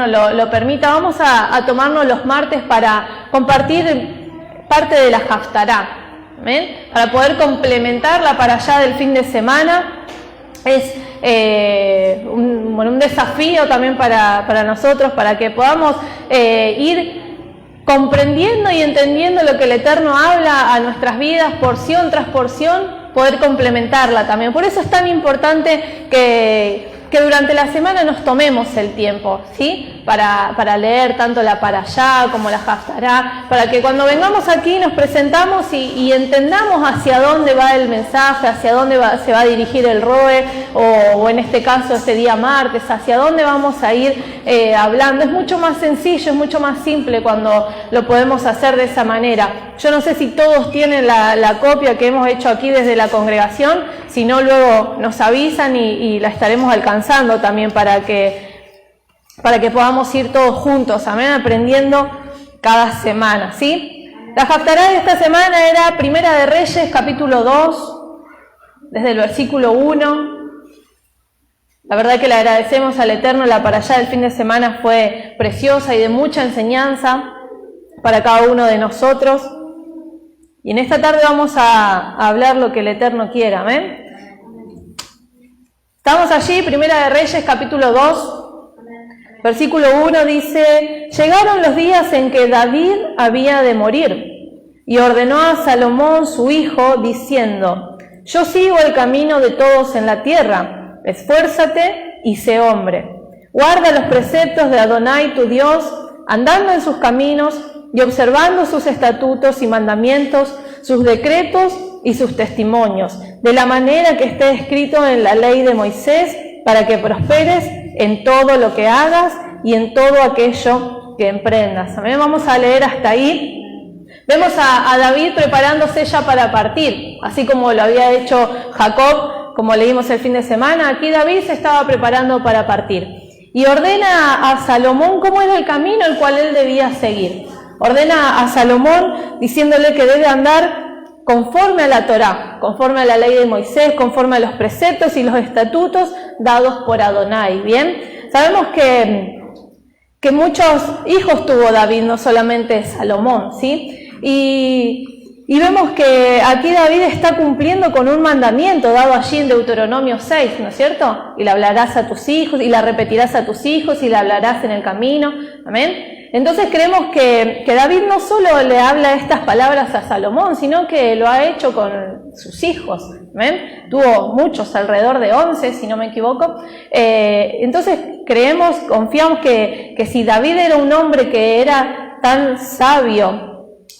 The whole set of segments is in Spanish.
lo permita, vamos a tomarnos los martes para compartir parte de la Haftará, para poder complementarla para allá del fin de semana. Es un desafío también para nosotros, para que podamos ir comprendiendo y entendiendo lo que el Eterno habla a nuestras vidas, porción tras porción, poder complementarla también. Por eso es tan importante que durante la semana nos tomemos el tiempo, ¿sí? Para leer tanto la Parashá como la Haftará, para que cuando vengamos aquí nos presentamos y entendamos hacia dónde va el mensaje, hacia dónde se va a dirigir el Roe, o en este caso ese día martes, hacia dónde vamos a ir hablando. Es mucho más sencillo, es mucho más simple cuando lo podemos hacer de esa manera. Yo no sé si todos tienen la copia que hemos hecho aquí desde la congregación, si no luego nos avisan y la estaremos alcanzando también para que podamos ir todos juntos, amén, aprendiendo cada semana, ¿sí? La Haftará de esta semana era Primera de Reyes, capítulo 2, desde el versículo 1. La verdad que le agradecemos al Eterno, la parashá del fin de semana fue preciosa y de mucha enseñanza para cada uno de nosotros. Y en esta tarde vamos a hablar lo que el Eterno quiera, amén. Estamos allí, Primera de Reyes, capítulo 2. Versículo 1 dice: llegaron los días en que David había de morir, y ordenó a Salomón su hijo, diciendo: yo sigo el camino de todos en la tierra, esfuérzate y sé hombre. Guarda los preceptos de Adonai tu Dios, andando en sus caminos y observando sus estatutos y mandamientos, sus decretos y sus testimonios, de la manera que esté escrito en la ley de Moisés, para que prosperes en todo lo que hagas y en todo aquello que emprendas. También vamos a leer hasta ahí. Vemos a David preparándose ya para partir, así como lo había hecho Jacob, como leímos el fin de semana. Aquí David se estaba preparando para partir. Y ordena a Salomón cómo era el camino el cual él debía seguir. Ordena a Salomón diciéndole que debe andar conforme a la Torá, conforme a la ley de Moisés, conforme a los preceptos y los estatutos dados por Adonai, ¿bien? Sabemos que muchos hijos tuvo David, no solamente Salomón, ¿sí? Y vemos que aquí David está cumpliendo con un mandamiento dado allí en Deuteronomio 6, ¿no es cierto? Y la hablarás a tus hijos, y la repetirás a tus hijos, y la hablarás en el camino, ¿amén? Entonces creemos que David no solo le habla estas palabras a Salomón, sino que lo ha hecho con sus hijos, ¿ven? Tuvo muchos, alrededor de 11, si no me equivoco. Entonces creemos, confiamos que si David era un hombre que era tan sabio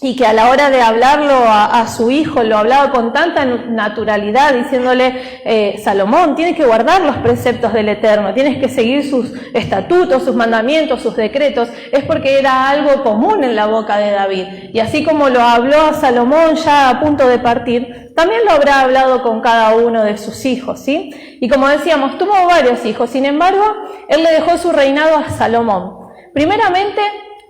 y que a la hora de hablarlo a su hijo lo hablaba con tanta naturalidad, diciéndole: Salomón, tienes que guardar los preceptos del Eterno, tienes que seguir sus estatutos, sus mandamientos, sus decretos, es porque era algo común en la boca de David. Y así como lo habló a Salomón ya a punto de partir, también lo habrá hablado con cada uno de sus hijos, ¿sí? Y como decíamos, tuvo varios hijos, sin embargo, él le dejó su reinado a Salomón. Primeramente,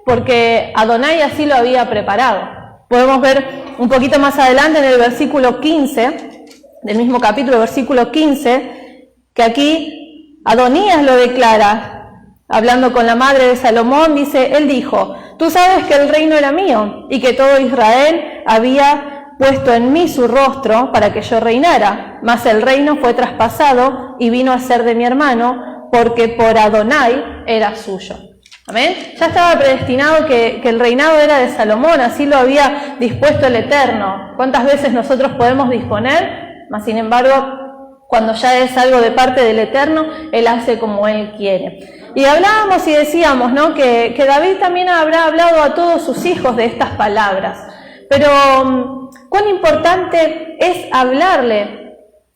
porque Adonai así lo había preparado. Podemos ver un poquito más adelante en el versículo 15, del mismo capítulo, versículo 15, que aquí Adonías lo declara, hablando con la madre de Salomón, dice: él dijo: tú sabes que el reino era mío, y que todo Israel había puesto en mí su rostro para que yo reinara, mas el reino fue traspasado y vino a ser de mi hermano, porque por Adonai era suyo. ¿Amén? Ya estaba predestinado que el reinado era de Salomón, así lo había dispuesto el Eterno. ¿Cuántas veces nosotros podemos disponer? Mas sin embargo, cuando ya es algo de parte del Eterno, Él hace como Él quiere. Y hablábamos y decíamos, ¿no?, que David también habrá hablado a todos sus hijos de estas palabras. Pero cuán importante es hablarle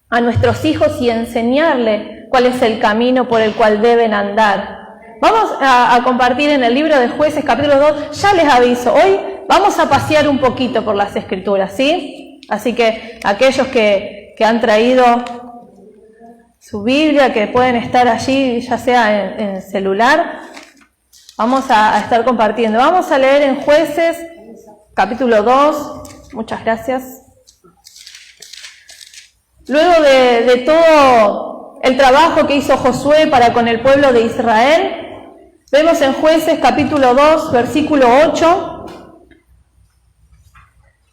a nuestros hijos y enseñarle cuál es el camino por el cual deben andar. Vamos a compartir en el libro de Jueces, capítulo 2, ya les aviso, hoy vamos a pasear un poquito por las Escrituras, ¿sí? Así que aquellos que han traído su Biblia, que pueden estar allí, ya sea en celular, vamos a estar compartiendo. Vamos a leer en Jueces, capítulo 2, muchas gracias. Luego de todo el trabajo que hizo Josué para con el pueblo de Israel, Vemos en Jueces capítulo 2, versículo 8,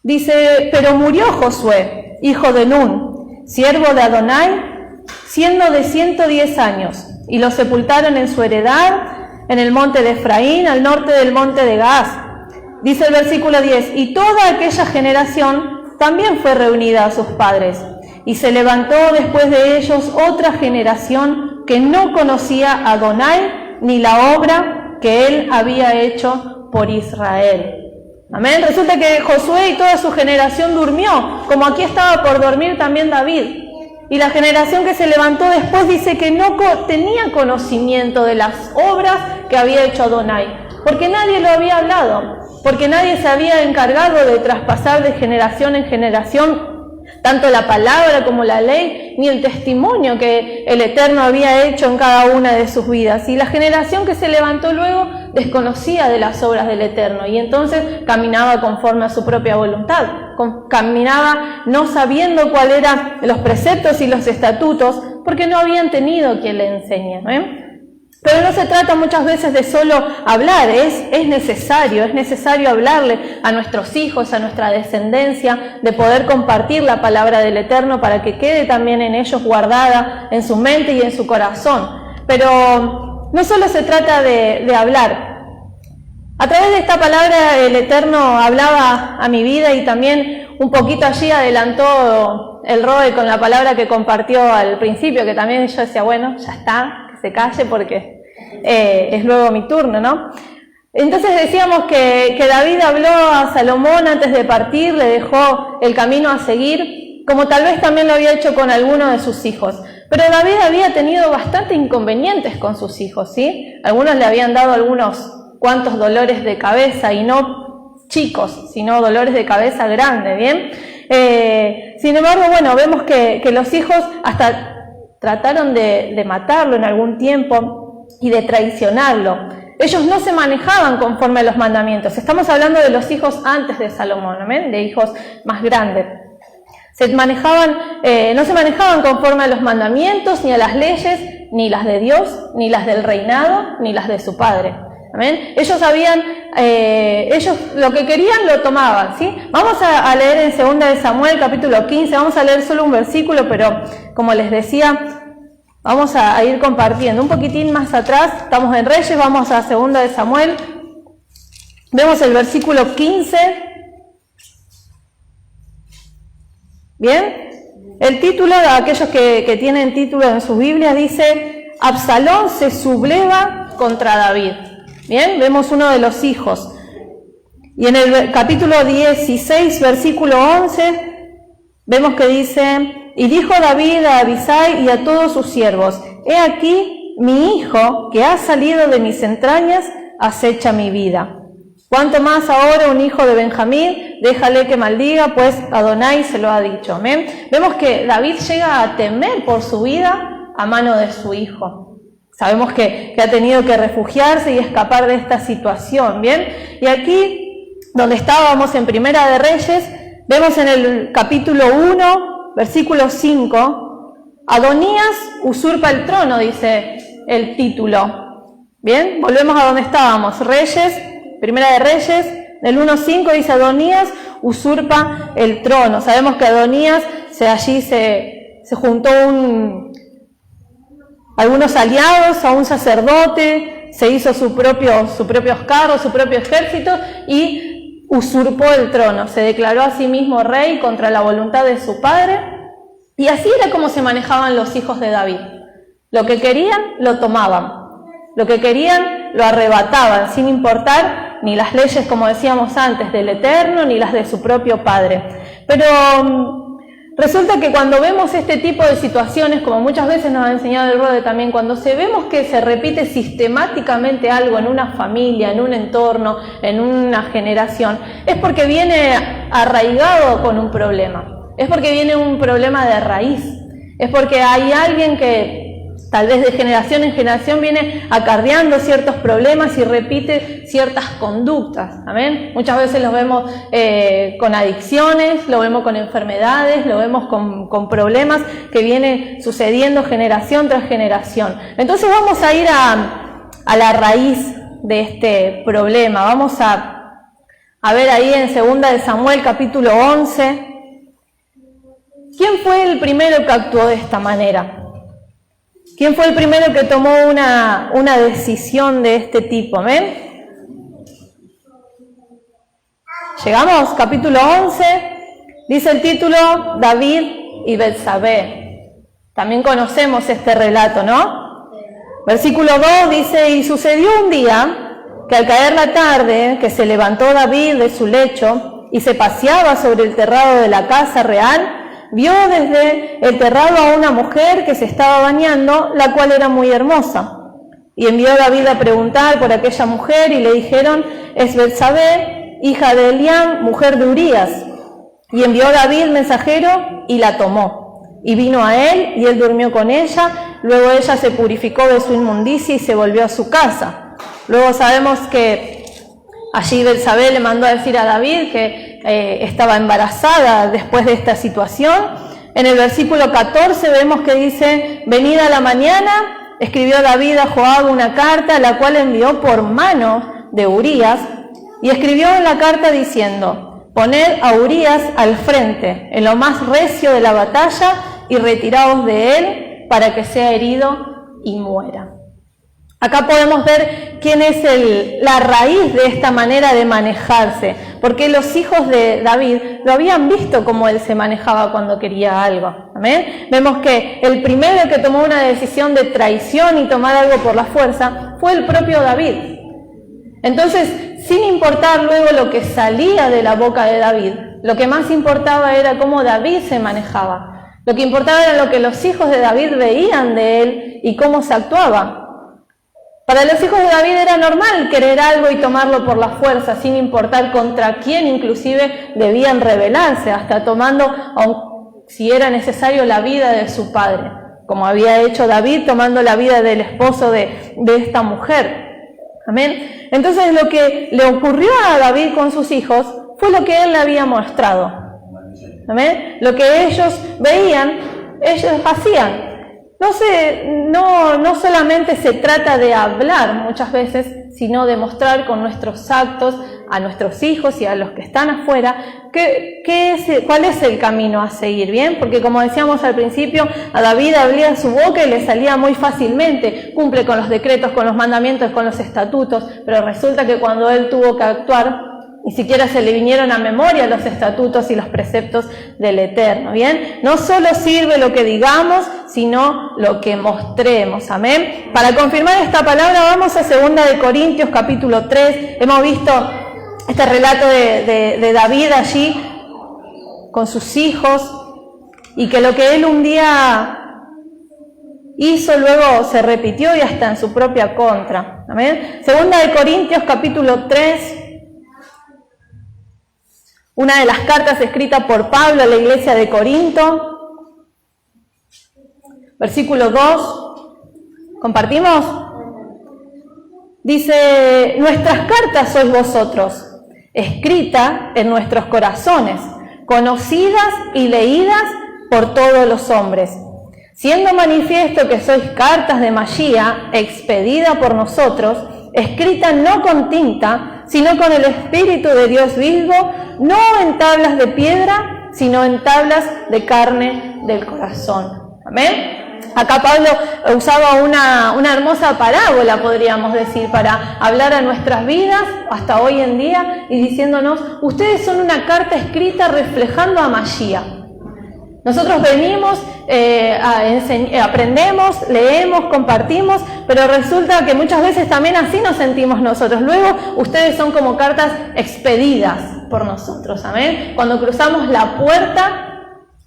dice, pero murió Josué, hijo de Nun, siervo de Adonai, siendo de 110 años, y lo sepultaron en su heredad, en el monte de Efraín, al norte del monte de Gaaz. Dice el versículo 10, y toda aquella generación también fue reunida a sus padres, y se levantó después de ellos otra generación que no conocía a Adonai ni la obra que él había hecho por Israel. Amén. Resulta que Josué y toda su generación durmió, como aquí estaba por dormir también David. Y la generación que se levantó después dice que no tenía conocimiento de las obras que había hecho Adonai, porque nadie lo había hablado, porque nadie se había encargado de traspasar de generación en generación tanto la palabra como la ley, ni el testimonio que el Eterno había hecho en cada una de sus vidas. Y la generación que se levantó luego desconocía de las obras del Eterno y entonces caminaba conforme a su propia voluntad, caminaba no sabiendo cuáles eran los preceptos y los estatutos, porque no habían tenido quien le enseñe, ¿eh? Pero no se trata muchas veces de solo hablar, es necesario hablarle a nuestros hijos, a nuestra descendencia, de poder compartir la palabra del Eterno para que quede también en ellos guardada en su mente y en su corazón. Pero no solo se trata de hablar. A través de esta palabra el Eterno hablaba a mi vida y también un poquito allí adelantó el Roe con la palabra que compartió al principio, que también yo decía, bueno, ya está, se calle porque es luego mi turno, ¿no? Entonces decíamos que David habló a Salomón antes de partir, le dejó el camino a seguir, como tal vez también lo había hecho con alguno de sus hijos. Pero David había tenido bastante inconvenientes con sus hijos, ¿sí? Algunos le habían dado algunos cuantos dolores de cabeza, y no chicos, sino dolores de cabeza grandes, ¿bien? Sin embargo, bueno, vemos que los hijos hasta trataron de matarlo en algún tiempo y de traicionarlo. Ellos no se manejaban conforme a los mandamientos. Estamos hablando de los hijos antes de Salomón, ¿amén? De hijos más grandes. No se manejaban conforme a los mandamientos, ni a las leyes, ni las de Dios, ni las del reinado, ni las de su padre. ¿Amén? Ellos lo que querían lo tomaban, ¿sí? Vamos a leer en 2 de Samuel, capítulo 15, vamos a leer solo un versículo, pero como les decía, vamos a ir compartiendo. Un poquitín más atrás, estamos en Reyes, vamos a 2 de Samuel, vemos el versículo 15. ¿Bien? El título, de aquellos que tienen título en sus Biblias, dice, Absalón se subleva contra David. Bien, vemos uno de los hijos. Y en el capítulo 16, versículo 11, vemos que dice, y dijo David a Abisai y a todos sus siervos, he aquí mi hijo que ha salido de mis entrañas acecha mi vida. Cuanto más ahora un hijo de Benjamín, déjale que maldiga, pues Adonai se lo ha dicho. ¿Amén? Vemos que David llega a temer por su vida a mano de su hijo. Sabemos que ha tenido que refugiarse y escapar de esta situación, ¿bien? Y aquí, donde estábamos en Primera de Reyes, vemos en el capítulo 1, versículo 5, Adonías usurpa el trono, dice el título. ¿Bien? Volvemos a donde estábamos, Reyes, Primera de Reyes, el 1.5 dice Adonías usurpa el trono. Sabemos que Adonías allí se juntó algunos aliados a un sacerdote, se hizo sus propios carros, su propio ejército y usurpó el trono. Se declaró a sí mismo rey contra la voluntad de su padre y así era como se manejaban los hijos de David. Lo que querían lo tomaban, lo que querían lo arrebataban sin importar ni las leyes, como decíamos antes, del Eterno, ni las de su propio padre. Pero resulta que cuando vemos este tipo de situaciones, como muchas veces nos ha enseñado el Rode también, cuando vemos que se repite sistemáticamente algo en una familia, en un entorno, en una generación, es porque viene arraigado con un problema, es porque viene un problema de raíz, es porque hay alguien que tal vez de generación en generación viene acarreando ciertos problemas y repite ciertas conductas. ¿Amén? Muchas veces los vemos con adicciones, lo vemos con enfermedades, lo vemos con problemas que vienen sucediendo generación tras generación. Entonces vamos a ir a la raíz de este problema. Vamos a ver ahí en 2 de Samuel capítulo 11. ¿Quién fue el primero que actuó de esta manera? ¿Quién fue el primero que tomó una decisión de este tipo? ¿Amén? Llegamos, capítulo 11, dice el título, David y Betsabé. También conocemos este relato, ¿no? Versículo 2 dice, y sucedió un día que al caer la tarde, que se levantó David de su lecho y se paseaba sobre el terrado de la casa real, vio desde el terrado a una mujer que se estaba bañando, la cual era muy hermosa. Y envió David a preguntar por aquella mujer y le dijeron, es Betsabé, hija de Eliam, mujer de Urías. Y envió David mensajero y la tomó. Y vino a él y él durmió con ella. Luego ella se purificó de su inmundicia y se volvió a su casa. Luego sabemos que allí Betsabé le mandó a decir a David que estaba embarazada después de esta situación. En el versículo 14 vemos que dice, venida la mañana, escribió David a Joab una carta, la cual envió por mano de Urías, y escribió en la carta diciendo, poned a Urías al frente, en lo más recio de la batalla, y retiraos de él, para que sea herido y muera. Acá podemos ver quién es la raíz de esta manera de manejarse, porque los hijos de David lo habían visto cómo él se manejaba cuando quería algo. ¿Amén? Vemos que el primero que tomó una decisión de traición y tomar algo por la fuerza fue el propio David. Entonces, sin importar luego lo que salía de la boca de David, lo que más importaba era cómo David se manejaba. Lo que importaba era lo que los hijos de David veían de él y cómo se actuaba. Para los hijos de David era normal querer algo y tomarlo por la fuerza, sin importar contra quién inclusive debían rebelarse, hasta tomando, si era necesario, la vida de su padre, como había hecho David tomando la vida del esposo de esta mujer. Amén. Entonces lo que le ocurrió a David con sus hijos fue lo que él le había mostrado. Amén. Lo que ellos veían, ellos hacían. No solamente se trata de hablar muchas veces, sino de mostrar con nuestros actos a nuestros hijos y a los que están afuera cuál es el camino a seguir, ¿bien? Porque como decíamos al principio, a David abría su boca y le salía muy fácilmente, cumple con los decretos, con los mandamientos, con los estatutos, pero resulta que cuando él tuvo que actuar, ni siquiera se le vinieron a memoria los estatutos y los preceptos del Eterno, ¿bien? No solo sirve lo que digamos, sino lo que mostremos, ¿amén? Para confirmar esta palabra vamos a 2 de Corintios capítulo 3. Hemos visto este relato de David allí con sus hijos y que lo que él un día hizo luego se repitió y hasta en su propia contra, ¿amén? 2 de Corintios capítulo 3. Una de las cartas escritas por Pablo a la iglesia de Corinto, versículo 2, ¿compartimos? Dice, nuestras cartas sois vosotros, escritas en nuestros corazones, conocidas y leídas por todos los hombres, siendo manifiesto que sois cartas de Mashiach, expedida por nosotros, escrita no con tinta, sino con el Espíritu de Dios vivo, no en tablas de piedra, sino en tablas de carne del corazón. ¿Amén? Acá Pablo usaba una hermosa parábola, podríamos decir, para hablar a nuestras vidas hasta hoy en día y diciéndonos, ustedes son una carta escrita reflejando a Mashiach. Nosotros venimos, aprendemos, leemos, compartimos, pero resulta que muchas veces también así nos sentimos nosotros. Luego, ustedes son como cartas expedidas por nosotros, ¿amén? Cuando cruzamos la puerta,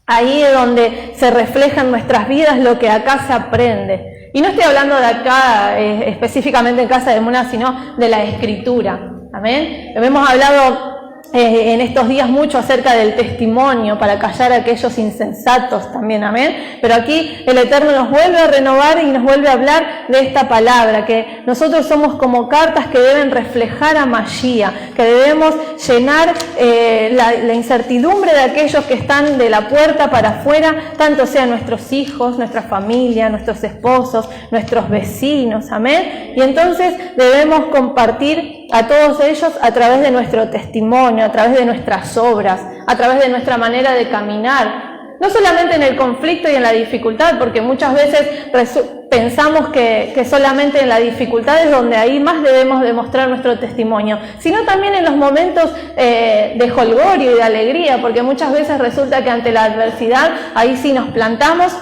ahí es donde se refleja en nuestras vidas lo que acá se aprende. Y no estoy hablando de acá, específicamente en Casa de Emuná, sino de la Escritura, ¿amén? Hemos hablado en estos días mucho acerca del testimonio para callar a aquellos insensatos también, amén. Pero aquí el Eterno nos vuelve a renovar y nos vuelve a hablar de esta palabra, que nosotros somos como cartas que deben reflejar a Mashiach, que debemos llenar la incertidumbre de aquellos que están de la puerta para afuera, tanto sean nuestros hijos, nuestra familia, nuestros esposos, nuestros vecinos, amén. Y entonces debemos compartir a todos ellos a través de nuestro testimonio, a través de nuestras obras, a través de nuestra manera de caminar. No solamente en el conflicto y en la dificultad, porque muchas veces pensamos que solamente en la dificultad es donde ahí más debemos demostrar nuestro testimonio, sino también en los momentos de jolgorio y de alegría, porque muchas veces resulta que ante la adversidad ahí sí nos plantamos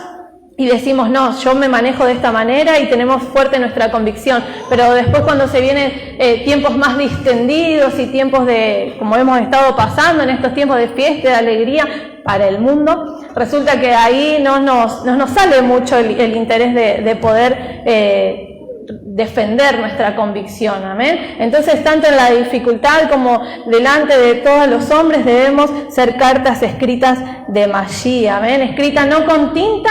y decimos, no, yo me manejo de esta manera y tenemos fuerte nuestra convicción, pero después cuando se vienen tiempos más distendidos y tiempos de, como hemos estado pasando en estos tiempos de fiesta, de alegría para el mundo, resulta que ahí no nos sale mucho el interés de poder defender nuestra convicción, amén. Entonces, tanto en la dificultad como delante de todos los hombres debemos ser cartas escritas de Mashiach, amén, escritas no con tinta,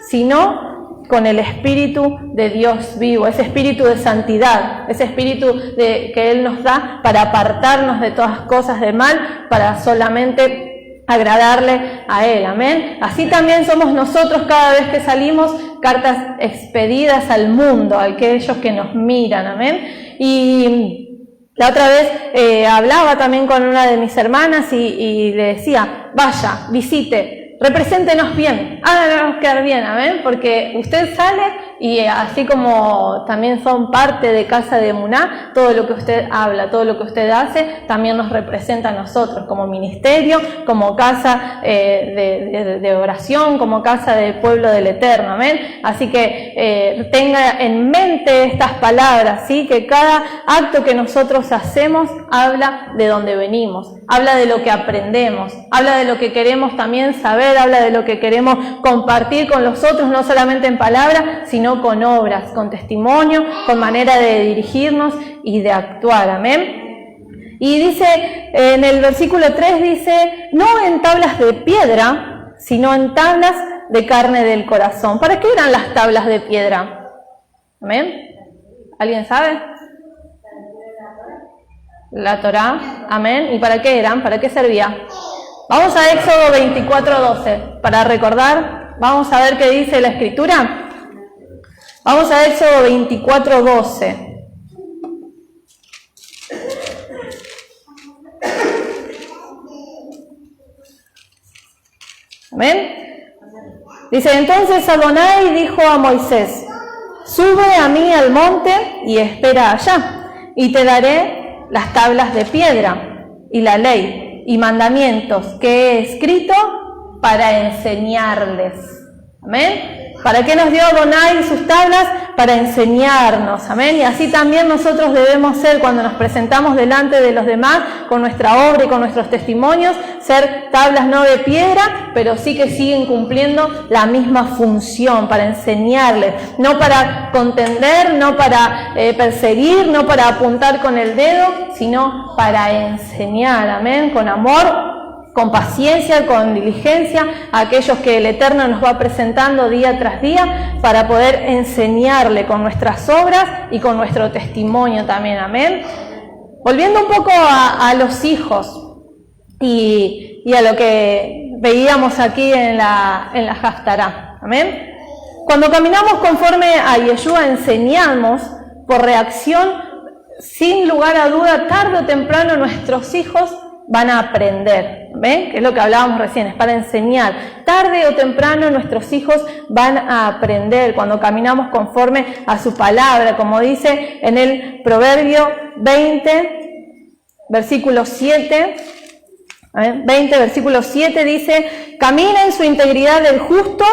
sino con el Espíritu de Dios vivo, ese Espíritu de santidad, ese Espíritu que Él nos da para apartarnos de todas cosas de mal, para solamente agradarle a Él, amén. Así también somos nosotros cada vez que salimos, cartas expedidas al mundo, a aquellos que nos miran, amén. Y la otra vez hablaba también con una de mis hermanas y le decía, vaya, visite, represéntenos bien, háganos quedar bien, amén, porque usted sale y así como también son parte de Casa de Emuná, todo lo que usted habla, todo lo que usted hace, también nos representa a nosotros como ministerio, como casa de oración, como casa del pueblo del Eterno, amén. Así que tenga en mente estas palabras, ¿sí? Que cada acto que nosotros hacemos habla de dónde venimos, habla de lo que aprendemos, habla de lo que queremos también saber, habla de lo que queremos compartir con los otros, no solamente en palabras, sino con obras, con testimonio, con manera de dirigirnos y de actuar, amén. Y dice, en el versículo 3 dice, no en tablas de piedra, sino en tablas de carne del corazón. ¿Para qué eran las tablas de piedra? Amén. ¿Alguien sabe? La Torá, amén. ¿Y para qué eran? ¿Para qué servía? Vamos a Éxodo 24:12, para recordar, vamos a ver qué dice la Escritura. Vamos a Éxodo 24:12. Amén. Dice, entonces Adonai dijo a Moisés, sube a mí al monte y espera allá, y te daré las tablas de piedra, y la ley, y mandamientos que he escrito para enseñarles. Amén. ¿Para qué nos dio Adonai sus tablas? Para enseñarnos, amén. Y así también nosotros debemos ser cuando nos presentamos delante de los demás con nuestra obra y con nuestros testimonios, ser tablas no de piedra, pero sí que siguen cumpliendo la misma función, para enseñarles, no para contender, no para perseguir, no para apuntar con el dedo, sino para enseñar, amén, con amor, con paciencia, con diligencia, a aquellos que el Eterno nos va presentando día tras día, para poder enseñarle con nuestras obras y con nuestro testimonio también, amén. Volviendo un poco a los hijos y a lo que veíamos aquí en la Haftará, amén. Cuando caminamos conforme a Yeshua enseñamos por reacción, sin lugar a duda, tarde o temprano nuestros hijos van a aprender, ¿ven? Que es lo que hablábamos recién, es para enseñar. Tarde o temprano nuestros hijos van a aprender cuando caminamos conforme a su palabra, como dice en el Proverbio 20, versículo 7. 20, versículo 7 dice, camina en su integridad el justo,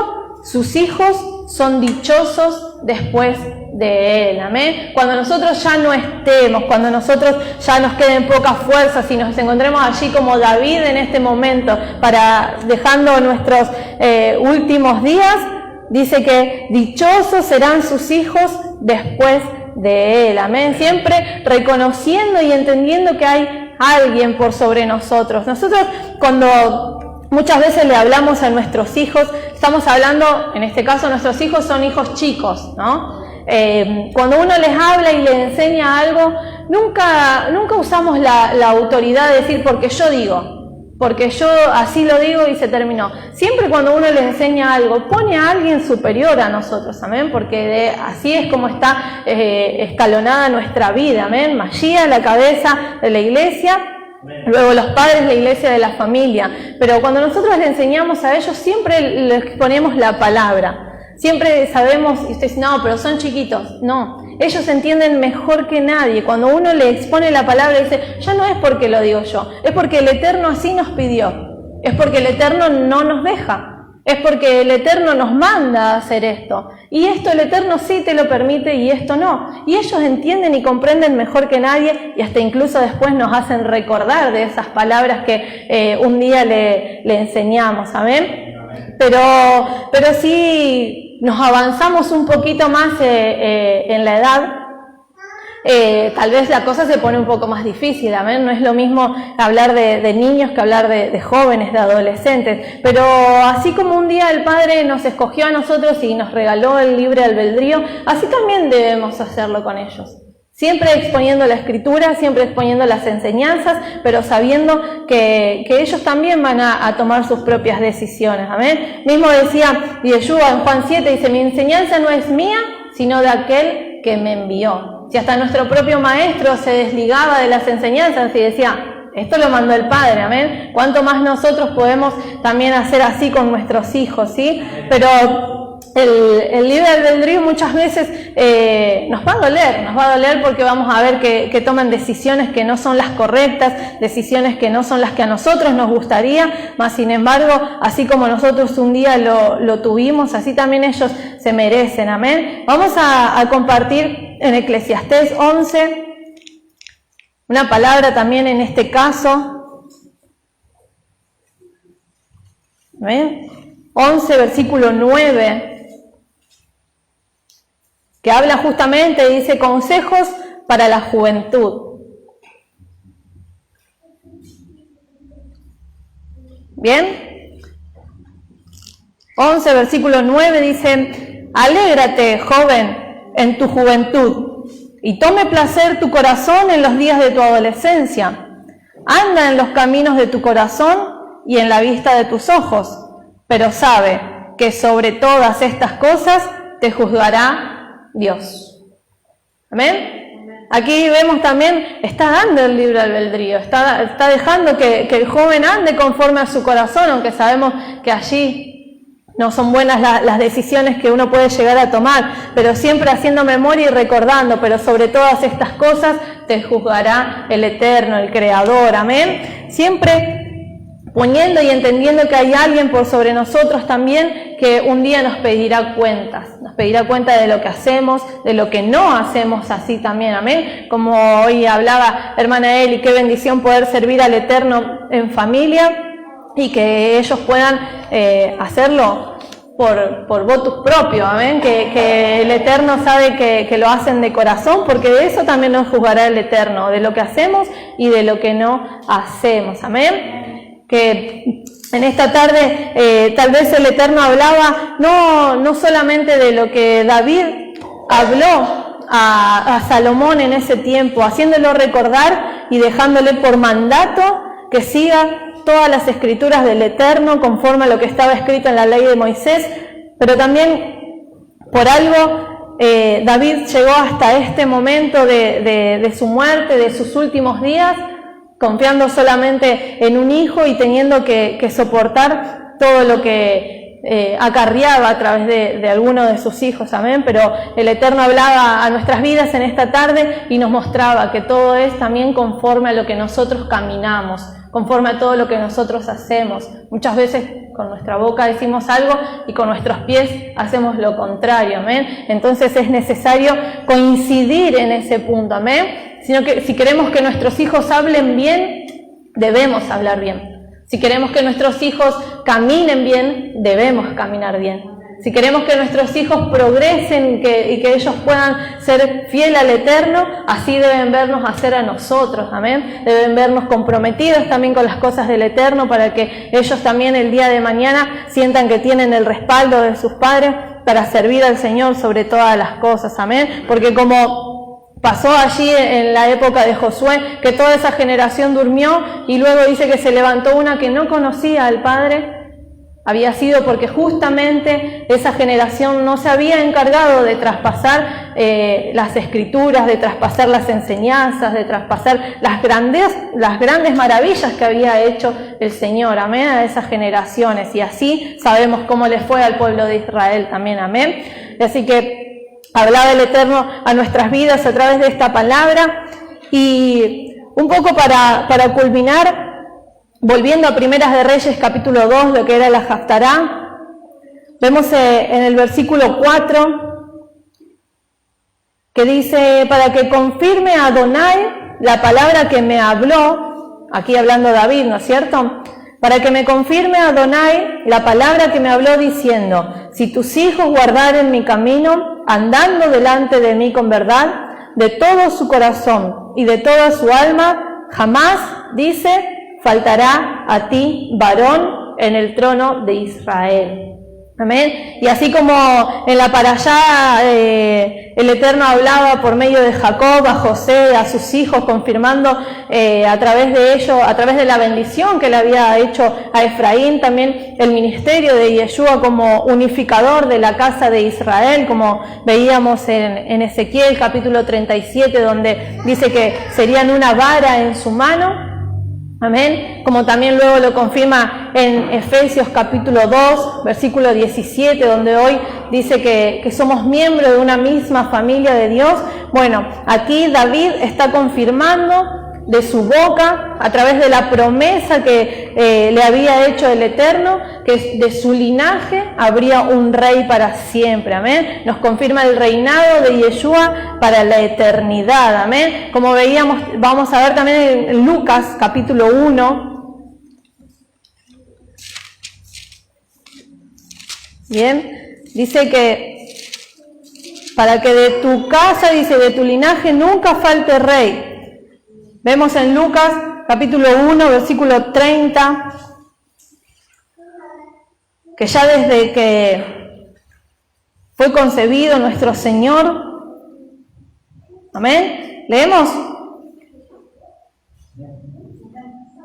sus hijos son dichosos después de él, amén. Cuando nosotros ya no estemos, cuando nosotros ya nos queden pocas fuerzas y nos encontremos allí como David en este momento, dejando nuestros últimos días, dice que dichosos serán sus hijos después de él, amén. Siempre reconociendo y entendiendo que hay alguien por sobre nosotros. Nosotros cuando muchas veces le hablamos a nuestros hijos, estamos hablando, en este caso nuestros hijos son hijos chicos, ¿no? Cuando uno les habla y les enseña algo, nunca usamos la autoridad de decir porque yo digo, porque yo así lo digo y se terminó. Siempre cuando uno les enseña algo, pone a alguien superior a nosotros, amén, porque así es como está escalonada nuestra vida, amén. Mashiach, la cabeza de la iglesia, luego los padres, la iglesia de la familia. Pero cuando nosotros le enseñamos a ellos, siempre les ponemos la palabra. Siempre sabemos, y usted dice, no, pero son chiquitos. No, ellos entienden mejor que nadie. Cuando uno le expone la palabra, dice, ya no es porque lo digo yo, es porque el Eterno así nos pidió. Es porque el Eterno no nos deja. Es porque el Eterno nos manda a hacer esto. Y esto el Eterno sí te lo permite y esto no. Y ellos entienden y comprenden mejor que nadie y hasta incluso después nos hacen recordar de esas palabras que un día le enseñamos. Amén. Pero sí nos avanzamos un poquito más en la edad, tal vez la cosa se pone un poco más difícil, amén. No es lo mismo hablar de niños que hablar de jóvenes, de adolescentes, pero así como un día el Padre nos escogió a nosotros y nos regaló el libre albedrío, así también debemos hacerlo con ellos. Siempre exponiendo la Escritura, siempre exponiendo las enseñanzas, pero sabiendo que ellos también van a tomar sus propias decisiones, amén. Mismo decía Yeshua en Juan 7, dice, mi enseñanza no es mía, sino de aquel que me envió. Si hasta nuestro propio maestro se desligaba de las enseñanzas y decía, esto lo mandó el Padre, amén. ¿Cuánto más nosotros podemos también hacer así con nuestros hijos, sí? Pero el libre albedrío muchas veces nos va a doler porque vamos a ver que toman decisiones que no son las correctas, decisiones que no son las que a nosotros nos gustaría, mas sin embargo, así como nosotros un día lo tuvimos, así también ellos se merecen, amén. Vamos a compartir en Eclesiastés 11, una palabra también en este caso, ¿ven? 11, versículo 9. Que habla justamente, dice, consejos para la juventud. ¿Bien? 11, versículo 9 dice, alégrate, joven, en tu juventud, y tome placer tu corazón en los días de tu adolescencia. Anda en los caminos de tu corazón y en la vista de tus ojos, pero sabe que sobre todas estas cosas te juzgará Dios. Amén. Aquí vemos también, está dando el libre albedrío, está dejando que el joven ande conforme a su corazón, aunque sabemos que allí no son buenas las decisiones que uno puede llegar a tomar, pero siempre haciendo memoria y recordando, pero sobre todas estas cosas te juzgará el Eterno, el Creador. Amén. Siempre poniendo y entendiendo que hay alguien por sobre nosotros también que un día nos pedirá cuentas de lo que hacemos, de lo que no hacemos así también, amén. Como hoy hablaba hermana Eli, qué bendición poder servir al Eterno en familia y que ellos puedan hacerlo por votus propio, amén, que el Eterno sabe que lo hacen de corazón, porque de eso también nos juzgará el Eterno, de lo que hacemos y de lo que no hacemos, amén. Que en esta tarde tal vez el Eterno hablaba no solamente de lo que David habló a Salomón en ese tiempo, haciéndolo recordar y dejándole por mandato que siga todas las escrituras del Eterno conforme a lo que estaba escrito en la ley de Moisés, pero también por algo David llegó hasta este momento de su muerte, de sus últimos días, confiando solamente en un hijo y teniendo que soportar todo lo que acarreaba a través de alguno de sus hijos, amén. Pero el Eterno hablaba a nuestras vidas en esta tarde y nos mostraba que todo es también conforme a lo que nosotros caminamos, conforme a todo lo que nosotros hacemos. Muchas veces con nuestra boca decimos algo y con nuestros pies hacemos lo contrario, amén. Entonces es necesario coincidir en ese punto, amén. Sino que si queremos que nuestros hijos hablen bien, debemos hablar bien. Si queremos que nuestros hijos caminen bien, debemos caminar bien. Si queremos que nuestros hijos progresen y que ellos puedan ser fieles al Eterno, así deben vernos hacer a nosotros, amén. Deben vernos comprometidos también con las cosas del Eterno para que ellos también el día de mañana sientan que tienen el respaldo de sus padres para servir al Señor sobre todas las cosas, amén. Porque como pasó allí en la época de Josué, que toda esa generación durmió y luego dice que se levantó una que no conocía al Padre, había sido porque justamente esa generación no se había encargado de traspasar las escrituras, de traspasar las enseñanzas, de traspasar las grandes maravillas que había hecho el Señor, amén, a esas generaciones. Y así sabemos cómo le fue al pueblo de Israel también, amén. Y así que hablaba el Eterno a nuestras vidas a través de esta palabra. Y un poco para culminar, volviendo a Primeras de Reyes, capítulo 2, lo que era la Haftará, vemos en el versículo 4, que dice, para que confirme a Adonai la palabra que me habló, aquí hablando David, ¿no es cierto? Para que me confirme a Adonai la palabra que me habló diciendo, si tus hijos guardaren mi camino, andando delante de mí con verdad, de todo su corazón y de toda su alma, jamás, dice, faltará a ti varón en el trono de Israel. Amén. Y así como en la parashá el Eterno hablaba por medio de Jacob a José, a sus hijos, confirmando a través de ellos, a través de la bendición que le había hecho a Efraín, también el ministerio de Yeshua como unificador de la casa de Israel, como veíamos en Ezequiel capítulo 37, donde dice que serían una vara en su mano. Amén, como también luego lo confirma en Efesios capítulo 2, versículo 17, donde hoy dice que somos miembros de una misma familia de Dios. Bueno, aquí David está confirmando de su boca, a través de la promesa que le había hecho el Eterno, que de su linaje habría un rey para siempre, amén. Nos confirma el reinado de Yeshua para la eternidad, amén. Como veíamos, vamos a ver también en Lucas capítulo 1. Bien, dice que para que de tu casa, dice, de tu linaje nunca falte rey. Vemos en Lucas capítulo 1, versículo 30, que ya desde que fue concebido nuestro Señor, amén, leemos.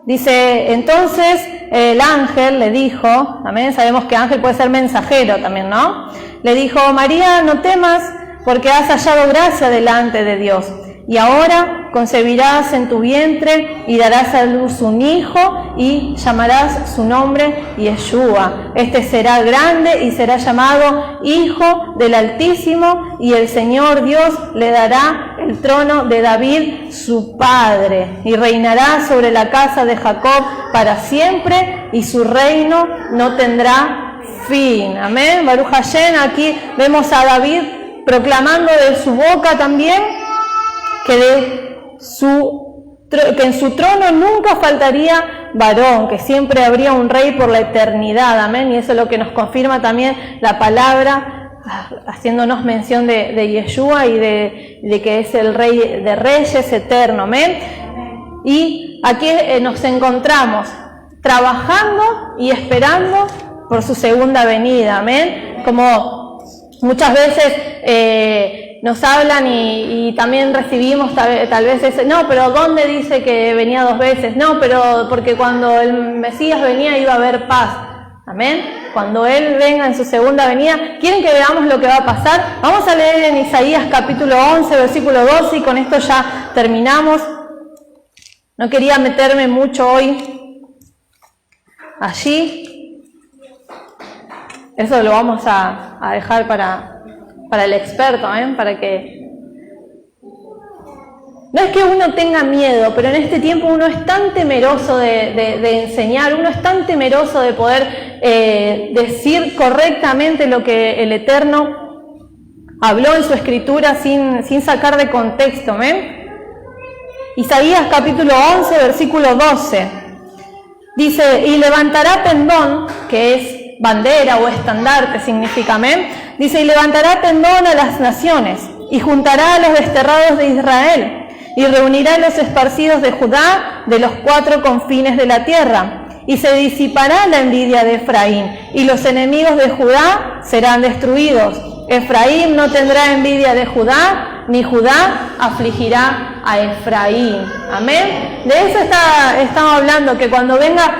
Dice, entonces el ángel le dijo, amén, sabemos que ángel puede ser mensajero también, ¿no? Le dijo, María, no temas, porque has hallado gracia delante de Dios. Y ahora concebirás en tu vientre y darás a luz un hijo y llamarás su nombre Yeshua. Este será grande y será llamado Hijo del Altísimo, y el Señor Dios le dará el trono de David su padre, y reinará sobre la casa de Jacob para siempre, y su reino no tendrá fin. Amén. Baruch Hashem. Aquí vemos a David proclamando de su boca también que en su trono nunca faltaría varón, que siempre habría un rey por la eternidad, amén. Y eso es lo que nos confirma también la palabra, haciéndonos mención de Yeshua y de que es el rey de reyes eterno, amén. Y aquí nos encontramos trabajando y esperando por su segunda venida, amén. Como muchas veces nos hablan y también recibimos tal vez ese, no, pero ¿dónde dice que venía 2 veces? No, pero porque cuando el Mesías venía iba a haber paz. Amén. Cuando Él venga en su segunda venida, ¿quieren que veamos lo que va a pasar? Vamos a leer en Isaías capítulo 11, versículo 12, y con esto ya terminamos. No quería meterme mucho hoy allí. Eso lo vamos a dejar para el experto, para que... No es que uno tenga miedo, pero en este tiempo uno es tan temeroso de enseñar, uno es tan temeroso de poder decir correctamente lo que el Eterno habló en su escritura sin sacar de contexto, Isaías capítulo 11, versículo 12, dice, y levantará pendón, que es bandera o estandarte significa, amén. Dice, y levantará tendón a las naciones, y juntará a los desterrados de Israel, y reunirá a los esparcidos de Judá de los 4 confines de la tierra, y se disipará la envidia de Efraín, y los enemigos de Judá serán destruidos. Efraín no tendrá envidia de Judá, ni Judá afligirá a Efraín. Amén. De eso estamos hablando, que cuando venga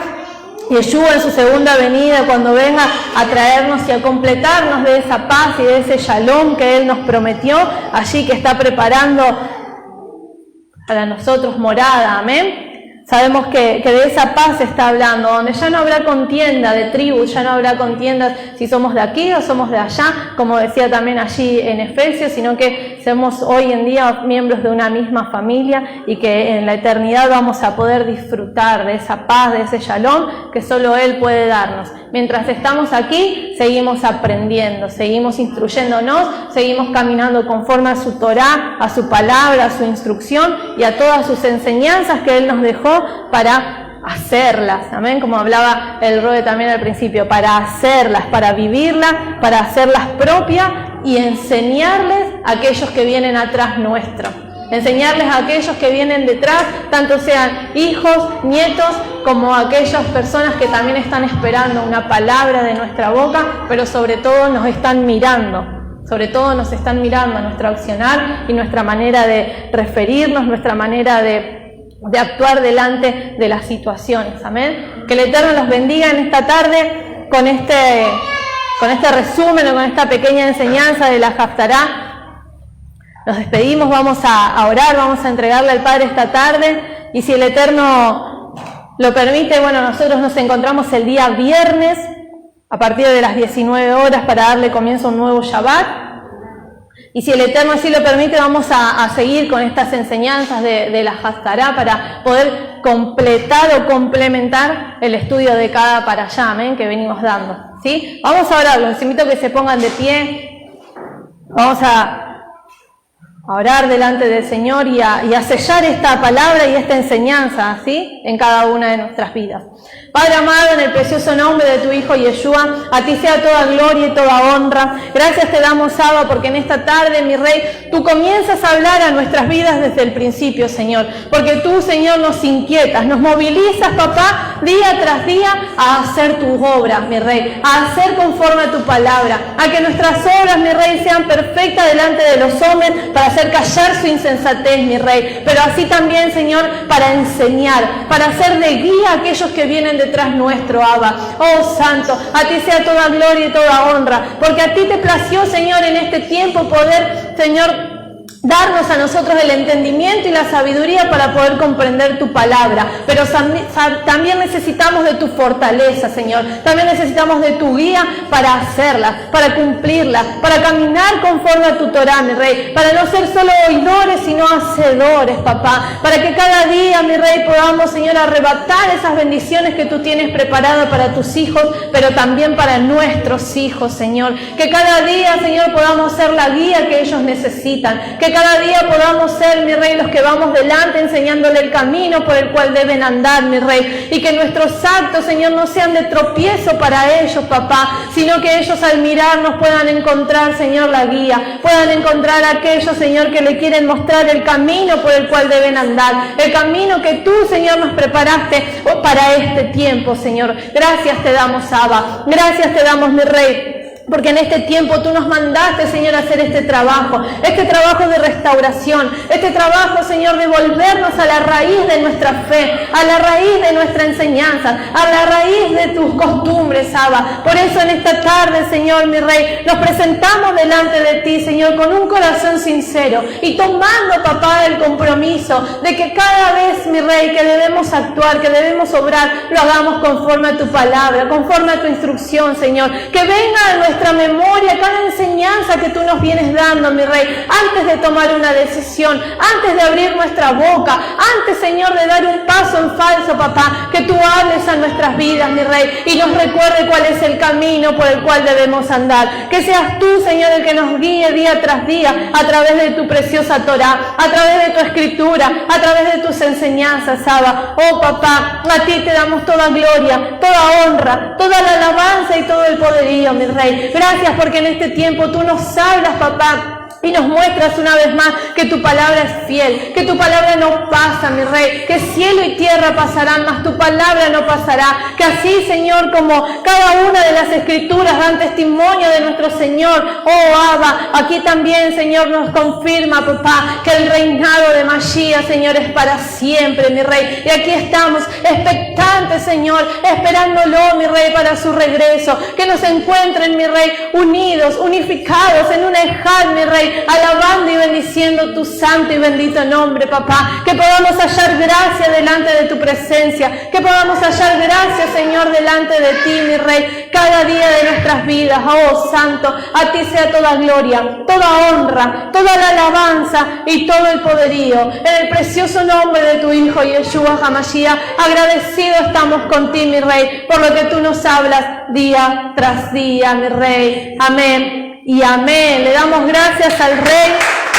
Yeshua en su segunda venida, cuando venga a traernos y a completarnos de esa paz y de ese shalom que Él nos prometió, allí que está preparando para nosotros morada, amén. Sabemos que de esa paz se está hablando, donde ya no habrá contienda de tribus, ya no habrá contienda si somos de aquí o somos de allá, como decía también allí en Efesios, sino que somos hoy en día miembros de una misma familia y que en la eternidad vamos a poder disfrutar de esa paz, de ese shalom que solo Él puede darnos. Mientras estamos aquí, seguimos aprendiendo, seguimos instruyéndonos, seguimos caminando conforme a su Torá, a su palabra, a su instrucción y a todas sus enseñanzas que Él nos dejó para hacerlas, amén, como hablaba el Roe también al principio, para hacerlas, para vivirlas, para hacerlas propias y enseñarles a aquellos que vienen atrás nuestro, enseñarles a aquellos que vienen detrás, tanto sean hijos, nietos, como aquellas personas que también están esperando una palabra de nuestra boca, pero sobre todo nos están mirando. Sobre todo nos están mirando nuestro accionar y nuestra manera de referirnos, nuestra manera de actuar delante de las situaciones, amén. Que el Eterno los bendiga en esta tarde con este resumen o con esta pequeña enseñanza de la Haftará. Nos despedimos, vamos a orar, vamos a entregarle al Padre esta tarde y si el Eterno lo permite, bueno, nosotros nos encontramos el día viernes a partir de las 19 horas para darle comienzo a un nuevo Shabbat. Y si el Eterno así lo permite, vamos a seguir con estas enseñanzas de la Haftará para poder completar o complementar el estudio de cada parashá, amén, que venimos dando, ¿sí? Vamos a orar, los invito a que se pongan de pie. Vamos a orar delante del Señor y a sellar esta palabra y esta enseñanza, ¿sí?, en cada una de nuestras vidas. Padre amado, en el precioso nombre de tu Hijo Yeshua, a ti sea toda gloria y toda honra. Gracias te damos, Abba, porque en esta tarde, mi Rey, tú comienzas a hablar a nuestras vidas desde el principio, Señor. Porque tú, Señor, nos inquietas, nos movilizas, papá, día tras día a hacer tu obra, mi Rey, a hacer conforme a tu palabra, a que nuestras obras, mi Rey, sean perfectas delante de los hombres para hacer callar su insensatez, mi Rey. Pero así también, Señor, para enseñar, para hacer de guía a aquellos que vienen detrás nuestro, Abba. Oh Santo, a ti sea toda gloria y toda honra, porque a ti te plació, Señor, en este tiempo poder, Señor, darnos a nosotros el entendimiento y la sabiduría para poder comprender tu palabra. Pero también necesitamos de tu fortaleza, Señor. También necesitamos de tu guía para hacerla, para cumplirla, para caminar conforme a tu Torá, mi Rey. Para no ser solo oidores, sino hacedores, papá. Para que cada día, mi Rey, podamos, Señor, arrebatar esas bendiciones que tú tienes preparadas para tus hijos, pero también para nuestros hijos, Señor. Que cada día, Señor, podamos ser la guía que ellos necesitan. Que cada día podamos ser, mi Rey, los que vamos delante enseñándole el camino por el cual deben andar, mi Rey. Y que nuestros actos, Señor, no sean de tropiezo para ellos, papá, sino que ellos al mirarnos puedan encontrar, Señor, la guía. Puedan encontrar a aquellos, Señor, que le quieren mostrar el camino por el cual deben andar. El camino que tú, Señor, nos preparaste para este tiempo, Señor. Gracias te damos, Abba. Gracias te damos, mi Rey. Porque en este tiempo tú nos mandaste, Señor, a hacer este trabajo de restauración, este trabajo, Señor, de volvernos a la raíz de nuestra fe, a la raíz de nuestra enseñanza, a la raíz de tus costumbres, Abba. Por eso en esta tarde, Señor, mi Rey, nos presentamos delante de ti, Señor, con un corazón sincero y tomando, papá, el compromiso de que cada vez, mi Rey, que debemos actuar, que debemos obrar, lo hagamos conforme a tu palabra, conforme a tu instrucción, Señor. Que venga a nuestra memoria cada enseñanza que tú nos vienes dando, mi Rey, antes de tomar una decisión, antes de abrir nuestra boca, antes, Señor, de dar un paso en falso, papá, que tú hables a nuestras vidas, mi Rey, y nos recuerde cuál es el camino por el cual debemos andar. Que seas tú, Señor, el que nos guíe día tras día a través de tu preciosa Torá, a través de tu escritura, a través de tus enseñanzas, Abba. Oh, papá, a ti te damos toda gloria, toda honra, toda la alabanza y todo el poderío, mi Rey. Gracias porque en este tiempo tú nos hablas, papá, y nos muestras una vez más que tu palabra es fiel, que tu palabra no pasa, mi Rey, que cielo y tierra pasarán, mas tu palabra no pasará. Que así, Señor, como cada una de las escrituras dan testimonio de nuestro Señor, oh Abba, aquí también, Señor, nos confirma, papá, que el reinado de Mashiach, Señor, es para siempre, mi Rey. Y aquí estamos expectantes, Señor, esperándolo, mi Rey, para su regreso. Que nos encuentren, mi Rey, unidos, unificados en un ejad, mi Rey, alabando y bendiciendo tu santo y bendito nombre, papá. Que podamos hallar gracia delante de tu presencia, que podamos hallar gracia, Señor, delante de ti, mi Rey, cada día de nuestras vidas. Oh Santo, a ti sea toda gloria, toda honra, toda la alabanza y todo el poderío, en el precioso nombre de tu Hijo Yeshua HaMashiach. Agradecido estamos con ti, mi Rey, por lo que tú nos hablas día tras día, mi Rey. Amén y amén. Le damos gracias al Rey.